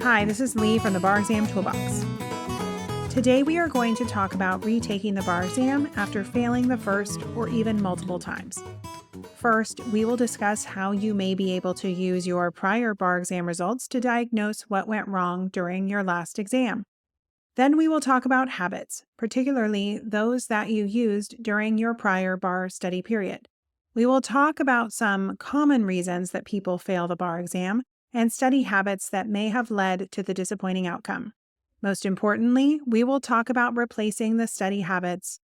Hi, this is Lee from the Bar Exam Toolbox. Today we are going to talk about retaking the bar exam after failing the first or even multiple times. First, we will discuss how you may be able to use your prior bar exam results to diagnose what went wrong during your last exam. Then we will talk about habits, particularly those that you used during your prior bar study period. We will talk about some common reasons that people fail the bar exam and study habits that may have led to the disappointing outcome. Most importantly, we will talk about replacing the study habits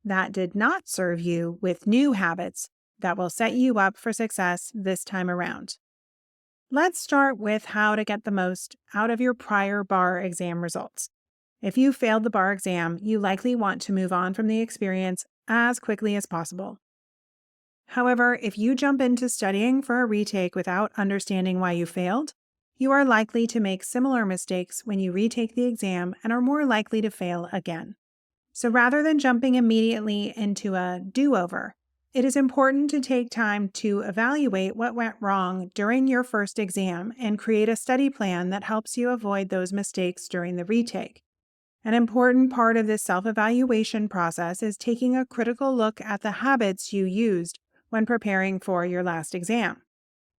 that did not serve you with new habits that will set you up for success this time around. Let's start with how to get the most out of your prior bar exam results. If you failed the bar exam, you likely want to move on from the experience as quickly as possible. However, if you jump into studying for a retake without understanding why you failed, you are likely to make similar mistakes when you retake the exam and are more likely to fail again. So rather than jumping immediately into a do-over, it is important to take time to evaluate what went wrong during your first exam and create a study plan that helps you avoid those mistakes during the retake. An important part of this self-evaluation process is taking a critical look at the habits you used when preparing for your last exam.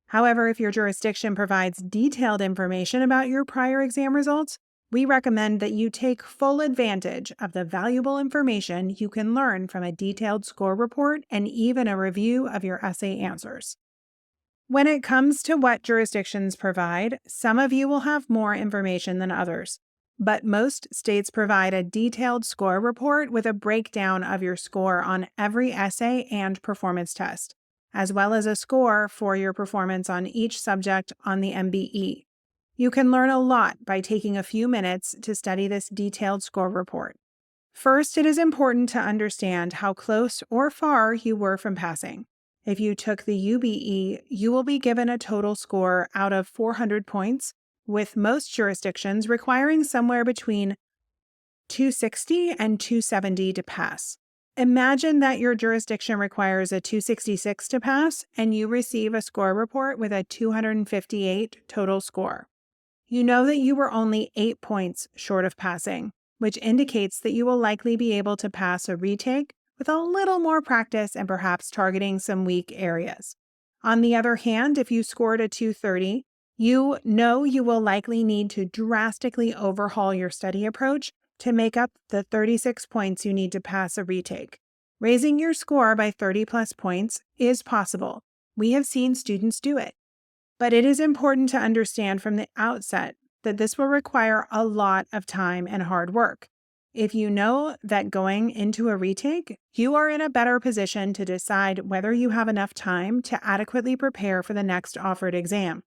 However, if your jurisdiction provides detailed information about your prior exam results, we recommend that you take full advantage of the valuable information you can learn from a detailed score report and even a review of your essay answers. When it comes to what jurisdictions provide, some of you will have more information than others, but most states provide a detailed score report with a breakdown of your score on every essay and performance test, as well as a score for your performance on each subject on the MBE. You can learn a lot by taking a few minutes to study this detailed score report. First, it is important to understand how close or far you were from passing. If you took the UBE, you will be given a total score out of 400 points, with most jurisdictions requiring somewhere between 260 and 270 to pass. Imagine that your jurisdiction requires a 266 to pass, and you receive a score report with a 258 total score. You know that you were only 8 points short of passing, which indicates that you will likely be able to pass a retake with a little more practice and perhaps targeting some weak areas. On the other hand, if you scored a 230, you know you will likely need to drastically overhaul your study approach to make up the 36 points you need to pass a retake. Raising your score by 30 plus points is possible. We have seen students do it. But it is important to understand from the outset that this will require a lot of time and hard work. If you know that going into a retake, you are in a better position to decide whether you have enough time to adequately prepare for the next offered exam.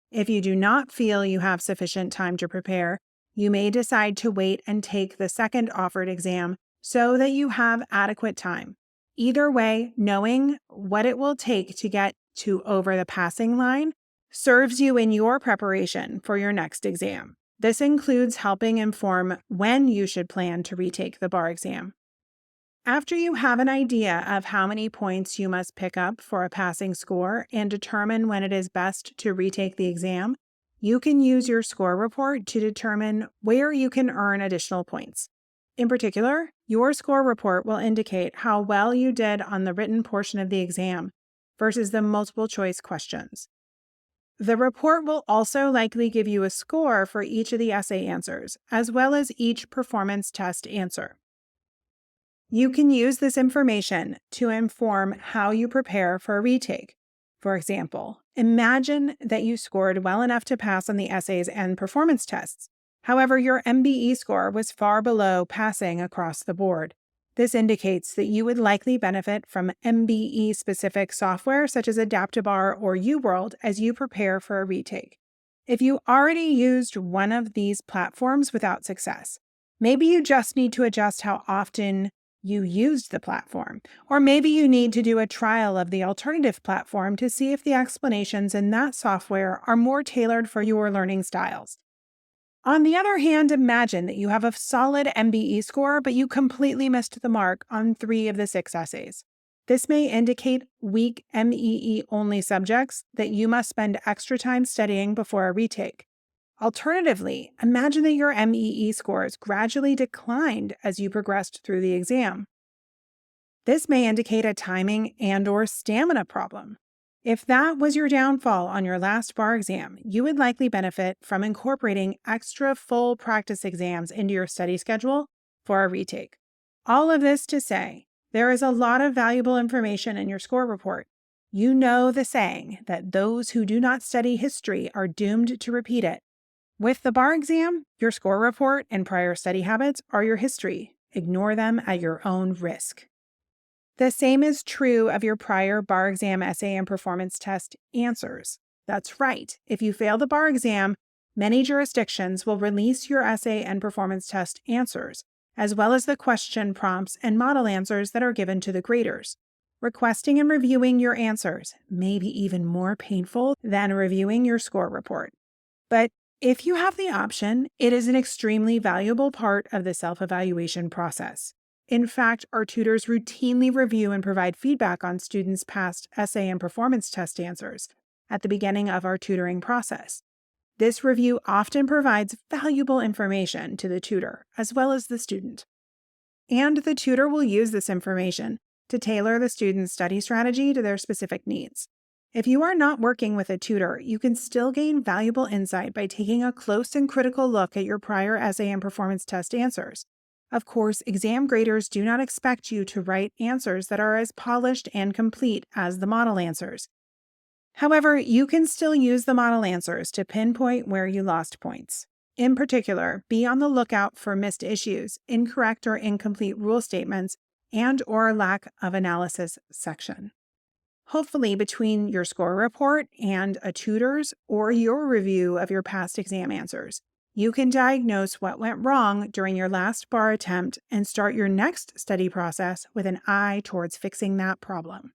If you do not feel you have sufficient time to prepare, you may decide to wait and take the second offered exam so that you have adequate time. Either way, knowing what it will take to get to over the passing line serves you in your preparation for your next exam. This includes helping inform when you should plan to retake the bar exam. After you have an idea of how many points you must pick up for a passing score and determine when it is best to retake the exam, you can use your score report to determine where you can earn additional points. In particular, your score report will indicate how well you did on the written portion of the exam versus the multiple choice questions. The report will also likely give you a score for each of the essay answers, as well as each performance test answer. You can use this information to inform how you prepare for a retake. For example, imagine that you scored well enough to pass on the essays and performance tests. However, your MBE score was far below passing across the board. This indicates that you would likely benefit from MBE-specific software such as Adaptibar or UWorld as you prepare for a retake. If you already used one of these platforms without success, maybe you just need to adjust how often you used the platform, or maybe you need to do a trial of the alternative platform to see if the explanations in that software are more tailored for your learning styles. On the other hand, imagine that you have a solid MBE score, but you completely missed the mark on 3 of the 6 essays. This may indicate weak MEE-only subjects that you must spend extra time studying before a retake. Alternatively, imagine that your MEE scores gradually declined as you progressed through the exam. This may indicate a timing and/or stamina problem. If that was your downfall on your last bar exam, you would likely benefit from incorporating extra full practice exams into your study schedule for a retake. All of this to say, there is a lot of valuable information in your score report. You know the saying that those who do not study history are doomed to repeat it. With the bar exam, your score report and prior study habits are your history. Ignore them at your own risk. The same is true of your prior bar exam essay and performance test answers. That's right. If you fail the bar exam, many jurisdictions will release your essay and performance test answers, as well as the question prompts and model answers that are given to the graders. Requesting and reviewing your answers may be even more painful than reviewing your score report. But if you have the option, it is an extremely valuable part of the self-evaluation process. In fact, our tutors routinely review and provide feedback on students' past essay and performance test answers at the beginning of our tutoring process. This review often provides valuable information to the tutor as well as the student. And the tutor will use this information to tailor the student's study strategy to their specific needs. If you are not working with a tutor, you can still gain valuable insight by taking a close and critical look at your prior essay and performance test answers. Of course, exam graders do not expect you to write answers that are as polished and complete as the model answers. However, you can still use the model answers to pinpoint where you lost points. In particular, be on the lookout for missed issues, incorrect or incomplete rule statements, and/or lack of analysis section. Hopefully, between your score report and a tutor's or your review of your past exam answers, you can diagnose what went wrong during your last bar attempt and start your next study process with an eye towards fixing that problem.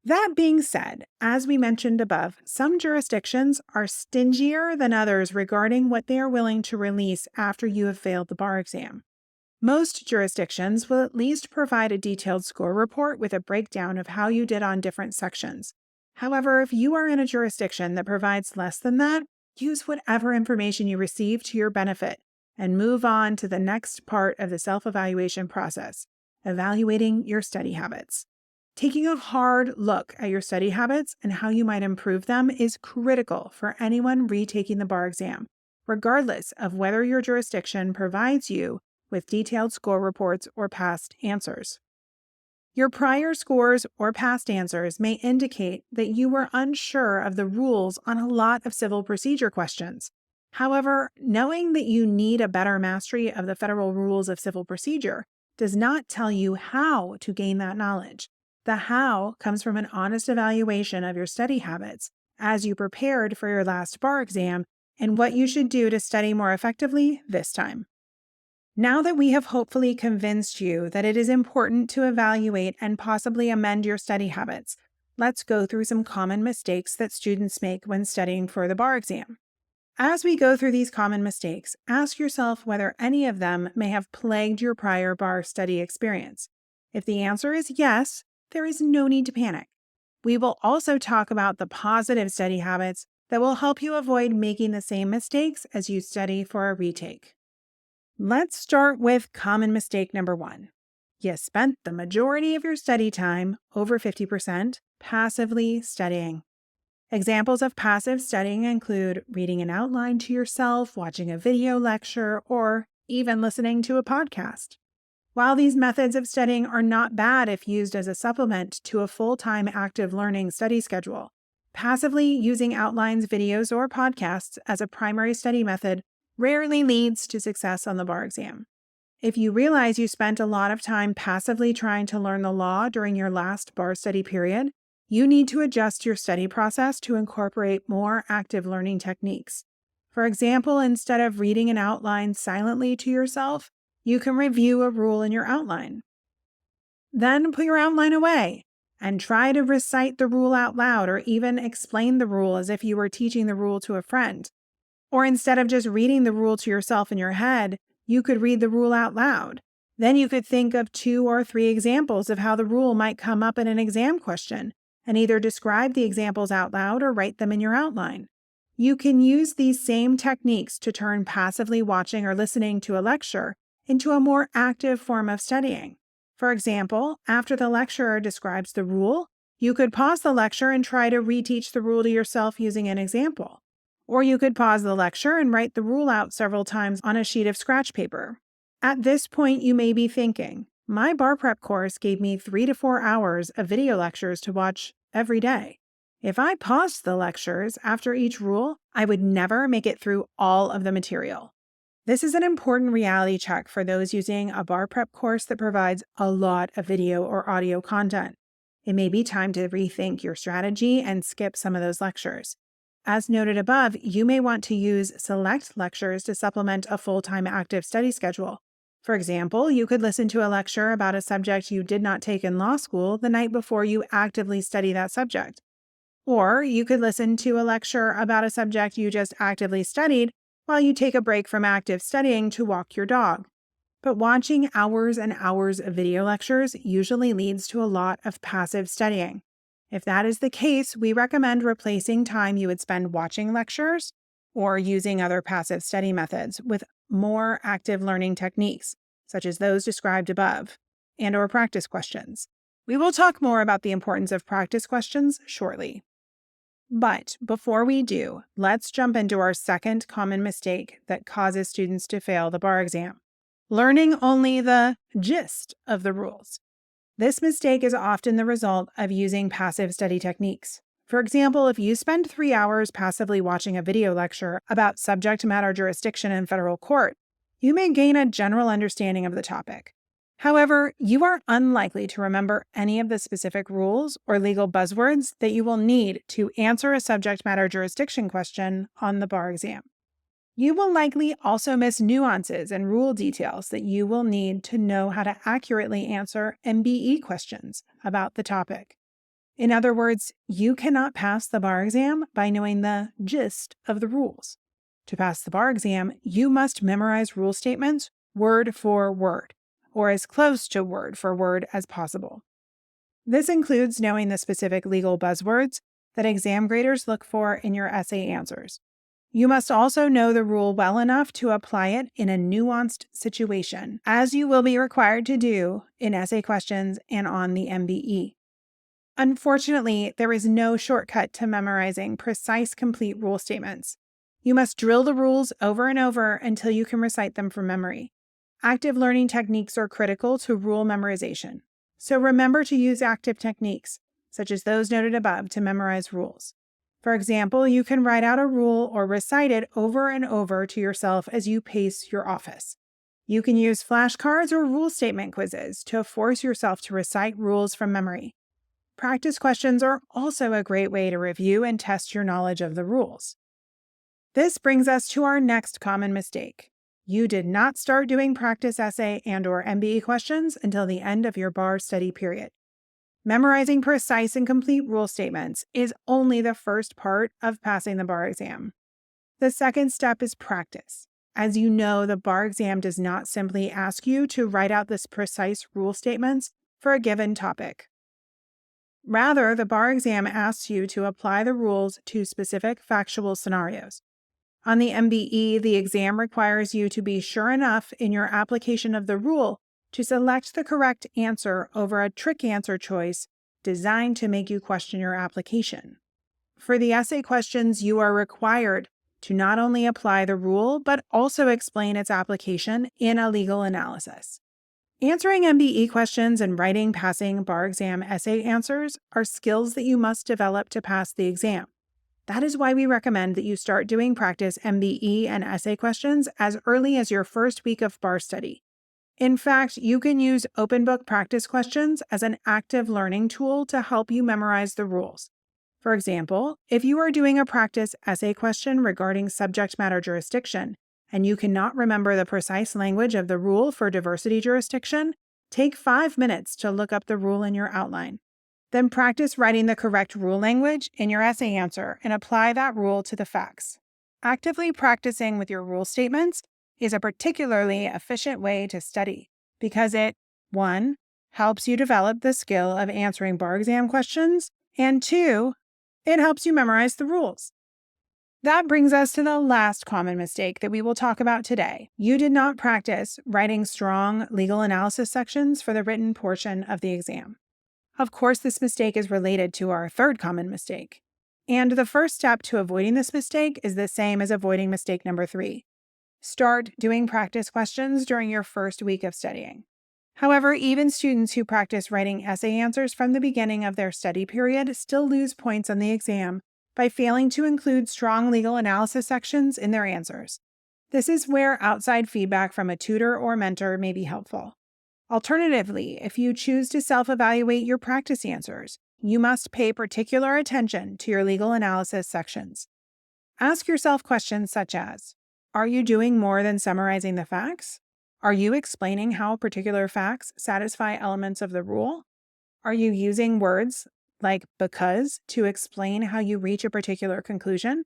That being said, as we mentioned above, some jurisdictions are stingier than others regarding what they are willing to release after you have failed the bar exam. Most jurisdictions will at least provide a detailed score report with a breakdown of how you did on different sections. However, if you are in a jurisdiction that provides less than that, use whatever information you receive to your benefit and move on to the next part of the self-evaluation process, evaluating your study habits. Taking a hard look at your study habits and how you might improve them is critical for anyone retaking the bar exam, regardless of whether your jurisdiction provides you with detailed score reports or past answers. Your prior scores or past answers may indicate that you were unsure of the rules on a lot of civil procedure questions. However, knowing that you need a better mastery of the federal rules of civil procedure does not tell you how to gain that knowledge. The how comes from an honest evaluation of your study habits as you prepared for your last bar exam and what you should do to study more effectively this time. Now that we have hopefully convinced you that it is important to evaluate and possibly amend your study habits, let's go through some common mistakes that students make when studying for the bar exam. As we go through these common mistakes, ask yourself whether any of them may have plagued your prior bar study experience. If the answer is yes, there is no need to panic. We will also talk about the positive study habits that will help you avoid making the same mistakes as you study for a retake. Let's start with common mistake number 1. You spent the majority of your study time, over 50%, passively studying. Examples of passive studying include reading an outline to yourself, watching a video lecture, or even listening to a podcast. While these methods of studying are not bad if used as a supplement to a full-time active learning study schedule, passively using outlines, videos, or podcasts as a primary study method rarely leads to success on the bar exam. If you realize you spent a lot of time passively trying to learn the law during your last bar study period, you need to adjust your study process to incorporate more active learning techniques. For example, instead of reading an outline silently to yourself, you can review a rule in your outline. Then put your outline away and try to recite the rule out loud or even explain the rule as if you were teaching the rule to a friend. Or instead of just reading the rule to yourself in your head, you could read the rule out loud. Then you could think of 2 or 3 examples of how the rule might come up in an exam question and either describe the examples out loud or write them in your outline. You can use these same techniques to turn passively watching or listening to a lecture into a more active form of studying. For example, after the lecturer describes the rule, you could pause the lecture and try to reteach the rule to yourself using an example. Or you could pause the lecture and write the rule out several times on a sheet of scratch paper. At this point, you may be thinking, my bar prep course gave me 3 to 4 hours of video lectures to watch every day. If I paused the lectures after each rule, I would never make it through all of the material. This is an important reality check for those using a bar prep course that provides a lot of video or audio content. It may be time to rethink your strategy and skip some of those lectures. As noted above, you may want to use select lectures to supplement a full-time active study schedule. For example, you could listen to a lecture about a subject you did not take in law school the night before you actively study that subject. Or you could listen to a lecture about a subject you just actively studied while you take a break from active studying to walk your dog. But watching hours and hours of video lectures usually leads to a lot of passive studying. If that is the case, we recommend replacing time you would spend watching lectures or using other passive study methods with more active learning techniques, such as those described above, and/or practice questions. We will talk more about the importance of practice questions shortly. But before we do, let's jump into our second common mistake that causes students to fail the bar exam: learning only the gist of the rules. This mistake is often the result of using passive study techniques. For example, if you spend 3 hours passively watching a video lecture about subject matter jurisdiction in federal court, you may gain a general understanding of the topic. However, you are unlikely to remember any of the specific rules or legal buzzwords that you will need to answer a subject matter jurisdiction question on the bar exam. You will likely also miss nuances and rule details that you will need to know how to accurately answer MBE questions about the topic. In other words, you cannot pass the bar exam by knowing the gist of the rules. To pass the bar exam, you must memorize rule statements word for word, or as close to word for word as possible. This includes knowing the specific legal buzzwords that exam graders look for in your essay answers. You must also know the rule well enough to apply it in a nuanced situation, as you will be required to do in essay questions and on the MBE. Unfortunately, there is no shortcut to memorizing precise, complete rule statements. You must drill the rules over and over until you can recite them from memory. Active learning techniques are critical to rule memorization, so remember to use active techniques, such as those noted above, to memorize rules. For example, you can write out a rule or recite it over and over to yourself as you pace your office. You can use flashcards or rule statement quizzes to force yourself to recite rules from memory. Practice questions are also a great way to review and test your knowledge of the rules. This brings us to our next common mistake. You did not start doing practice essay and/or MBE questions until the end of your bar study period. Memorizing precise and complete rule statements is only the first part of passing the bar exam. The second step is practice. As you know, the bar exam does not simply ask you to write out the precise rule statements for a given topic. Rather, the bar exam asks you to apply the rules to specific factual scenarios. On the MBE, the exam requires you to be sure enough in your application of the rule to select the correct answer over a trick answer choice designed to make you question your application. For the essay questions, you are required to not only apply the rule, but also explain its application in a legal analysis. Answering MBE questions and writing passing bar exam essay answers are skills that you must develop to pass the exam. That is why we recommend that you start doing practice MBE and essay questions as early as your first week of bar study. In fact, you can use open book practice questions as an active learning tool to help you memorize the rules. For example, if you are doing a practice essay question regarding subject matter jurisdiction, and you cannot remember the precise language of the rule for diversity jurisdiction, take 5 minutes to look up the rule in your outline. Then practice writing the correct rule language in your essay answer and apply that rule to the facts. Actively practicing with your rule statements is a particularly efficient way to study because it, 1, helps you develop the skill of answering bar exam questions, and 2, it helps you memorize the rules. That brings us to the last common mistake that we will talk about today. You did not practice writing strong legal analysis sections for the written portion of the exam. Of course, this mistake is related to our third common mistake. And the first step to avoiding this mistake is the same as avoiding mistake number 3. Start doing practice questions during your first week of studying. However, even students who practice writing essay answers from the beginning of their study period still lose points on the exam by failing to include strong legal analysis sections in their answers. This is where outside feedback from a tutor or mentor may be helpful. Alternatively, if you choose to self-evaluate your practice answers, you must pay particular attention to your legal analysis sections. Ask yourself questions such as, are you doing more than summarizing the facts? Are you explaining how particular facts satisfy elements of the rule? Are you using words like because to explain how you reach a particular conclusion?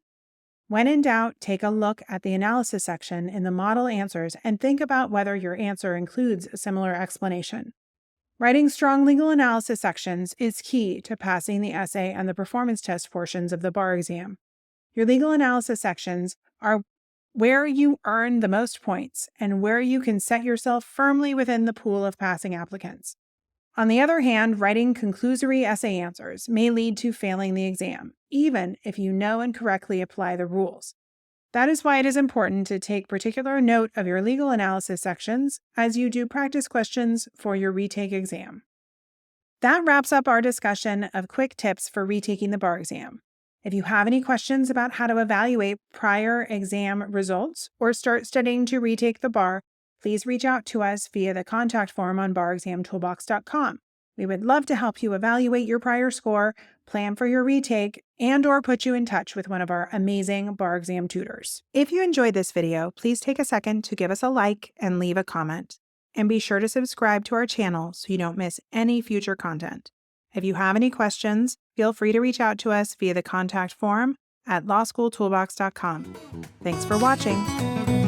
When in doubt, take a look at the analysis section in the model answers and think about whether your answer includes a similar explanation. Writing strong legal analysis sections is key to passing the essay and the performance test portions of the bar exam. Your legal analysis sections are where you earn the most points and where you can set yourself firmly within the pool of passing applicants. On the other hand, writing conclusory essay answers may lead to failing the exam, even if you know and correctly apply the rules. That is why it is important to take particular note of your legal analysis sections as you do practice questions for your retake exam. That wraps up our discussion of quick tips for retaking the bar exam. If you have any questions about how to evaluate prior exam results or start studying to retake the bar, please reach out to us via the contact form on barexamtoolbox.com. We would love to help you evaluate your prior score, plan for your retake, and/or put you in touch with one of our amazing bar exam tutors. If you enjoyed this video, please take a second to give us a like and leave a comment. And be sure to subscribe to our channel so you don't miss any future content. If you have any questions, feel free to reach out to us via the contact form at lawschooltoolbox.com. Thanks for watching.